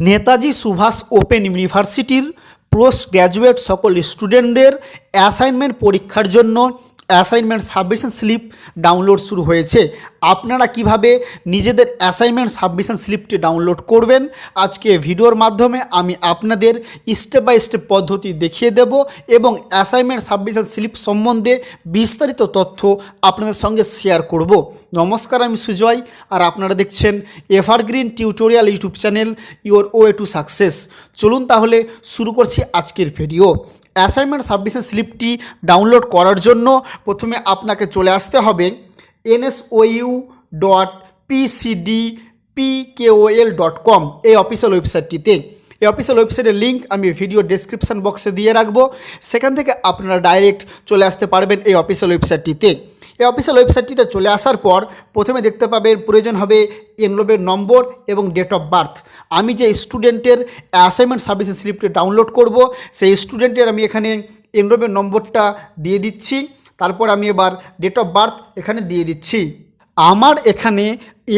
Netaji Subhas open ইউনিভার্সিটির post graduate সকল স্টুডেন্টদের অ্যাসাইনমেন্ট পরীক্ষার জন্য অ্যাসাইনমেন্ট সাবমিশন স্লিপ ডাউনলোড শুরু হয়েছে। আপনারা কিভাবে নিজেদের অ্যাসাইনমেন্ট সাবমিশন স্লিপটি ডাউনলোড করবেন আজকে ভিডিওর মাধ্যমে আমি আপনাদের স্টেপ বাই স্টেপ পদ্ধতি দেখিয়ে দেব এবং অ্যাসাইনমেন্ট সাবমিশন স্লিপ সম্বন্ধে বিস্তারিত তথ্য আপনাদের সঙ্গে শেয়ার করব। নমস্কার, আমি সুজয় আর আপনারা দেখছেন evergreen tutorial YouTube channel, your way to success. চলুন তাহলে শুরু করছি আজকের ভিডিও। অ্যাসাইনমেন্ট সাবমিশন স্লিপটি ডাউনলোড করার জন্য প্রথমে আপনাকে চলে আসতে হবে NSOU.pcdpkol.com এই অফিসিয়াল ওয়েবসাইটটিতে। এই অফিসিয়াল ওয়েবসাইটের লিঙ্ক আমি ভিডিও ডেসক্রিপশান বক্সে দিয়ে রাখবো, সেখান থেকে আপনারা ডাইরেক্ট চলে আসতে পারবেন এই অফিসিয়াল ওয়েবসাইটটিতে। এই অফিসিয়াল ওয়েবসাইটটিতে চলে আসার পর প্রথমে দেখতে পাবেন প্রয়োজন হবে এনরোলের নম্বর এবং ডেট অফ বার্থ। আমি যে স্টুডেন্টের অ্যাসাইনমেন্ট সাবমিশন স্লিপটি ডাউনলোড করব সেই স্টুডেন্টের আমি এখানে এনরোলের নম্বরটা দিয়ে দিচ্ছি, তারপর আমি এবার ডেট অফ বার্থ এখানে দিয়ে দিচ্ছি। আমার এখানে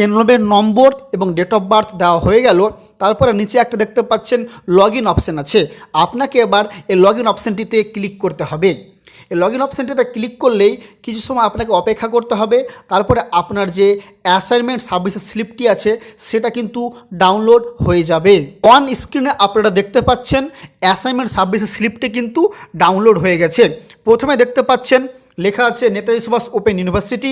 এনরোলের নম্বর এবং ডেট অফ বার্থ দেওয়া হয়ে গেল। তারপরে নিচে একটা দেখতে পাচ্ছেন লগ ইন অপশান আছে, আপনাকে এবার এই লগ ইন অপশানটিতে ক্লিক করতে হবে। এই লগ ইন অপশানটিতে ক্লিক করলেই কিছু সময় আপনাকে অপেক্ষা করতে হবে, তারপরে আপনার যে অ্যাসাইনমেন্ট সাবমিশন স্লিপটি আছে সেটা কিন্তু ডাউনলোড হয়ে যাবে। অন স্ক্রিনে আপনারা দেখতে পাচ্ছেন অ্যাসাইনমেন্ট সাবমিশন স্লিপটি কিন্তু ডাউনলোড হয়ে গেছে। প্রথমে দেখতে পাচ্ছেন লেখা আছে Netaji Subhas open university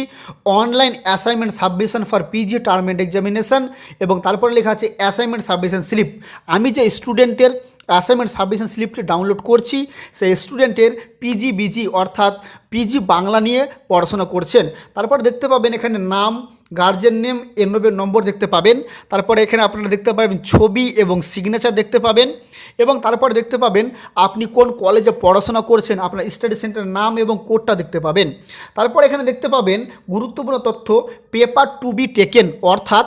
online assignment submission for PG term end examination এবং তারপরে লেখা আছে অ্যাসাইনমেন্ট সাবমিশন স্লিপ। আমি যে স্টুডেন্টের অ্যাসাইনমেন্ট সাবমিশন স্লিপটি ডাউনলোড করছি সেই স্টুডেন্টের পিজি অর্থাৎ পিজি বাংলা নিয়ে পড়াশোনা করছেন। তারপর দেখতে পাবেন এখানে নাম, গার্জেন নেম, এনরোলের নম্বর দেখতে পাবেন। তারপরে এখানে আপনারা দেখতে পাবেন ছবি এবং সিগনেচার দেখতে পাবেন এবং তারপরে দেখতে পাবেন আপনি কোন কলেজে পড়াশোনা করছেন, আপনার স্টাডি সেন্টারের নাম এবং কোডটা দেখতে পাবেন। তারপর এখানে দেখতে পাবেন গুরুত্বপূর্ণ তথ্য পেপার টু বি টেকেন, অর্থাৎ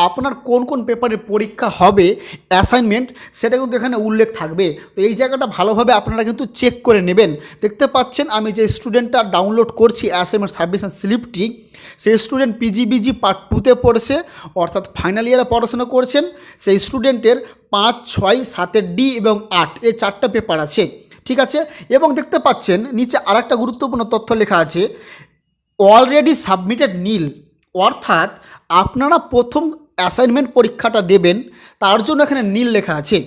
আপনার কোন কোন পেপারের পরীক্ষা হবে অ্যাসাইনমেন্ট সেটা কিন্তু এখানে উল্লেখ থাকবে। তো এই জায়গাটা ভালোভাবে আপনারা কিন্তু চেক করে নেবেন। দেখতে পাচ্ছেন আমি যে স্টুডেন্টটা ডাউনলোড করছি অ্যাসাইনমেন্ট সাবমিশন স্লিপটি, সেই স্টুডেন্ট পিজিবিজি পার্ট 2তে পড়ছে, অর্থাৎ ফাইনাল ইয়ারে পড়াশোনা করছেন। সেই স্টুডেন্টের 5, 6, 7 ডি এবং 8 এই 4টা পেপার আছে, ঠিক আছে। এবং দেখতে পাচ্ছেন নিচে আরেকটা গুরুত্বপূর্ণ তথ্য লেখা আছে অলরেডি সাবমিটেড নীল, অর্থাৎ আপনারা প্রথম অ্যাসাইনমেন্ট পরীক্ষাটা দেবেন তার জন্য এখানে নীল লেখা আছে।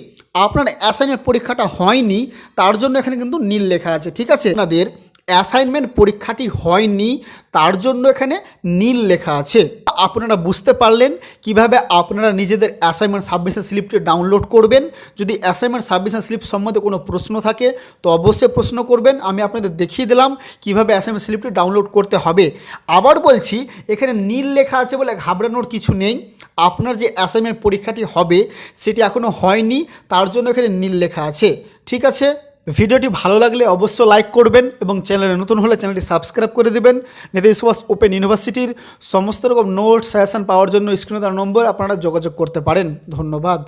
আপনার অ্যাসাইনমেন্ট পরীক্ষাটা হয়নি তার জন্য এখানে কিন্তু নীল লেখা আছে, ঠিক আছে। আপনাদের অ্যাসাইনমেন্ট পরীক্ষাটি হয়নি তার জন্য এখানে নীল লেখা আছে। আপনারা বুঝতে পারলেন কিভাবে আপনারা নিজেদের অ্যাসাইনমেন্ট সাবমিশন স্লিপটি ডাউনলোড করবেন। যদি অ্যাসাইনমেন্ট সাবমিশন স্লিপ সম্বন্ধে কোনো প্রশ্ন থাকে তো অবশ্যই প্রশ্ন করবেন। আমি আপনাদের দেখিয়ে দিলাম কিভাবে অ্যাসাইনমেন্ট স্লিপটি ডাউনলোড করতে হবে। আবার বলছি, এখানে নীল লেখা আছে বলে ঘাবড়ানোর কিছু নেই। আপনার যে অ্যাসাইনমেন্ট পরীক্ষাটি হবে সেটি এখনও হয়নি তার জন্য এখানে নীল লেখা আছে, ঠিক আছে। ভিডিওটি ভালো লাগলে অবশ্যই লাইক করবেন এবং চ্যানেলে নতুন হলে চ্যানেলটি সাবস্ক্রাইব করে দেবেন। নেতাজি সুভাষ ওপেন ইউনিভার্সিটির সমস্ত রকম নোটস সাজেশন পাওয়ার জন্য স্ক্রিনে দেওয়া নম্বর আপনারা যোগাযোগ করতে পারেন। ধন্যবাদ।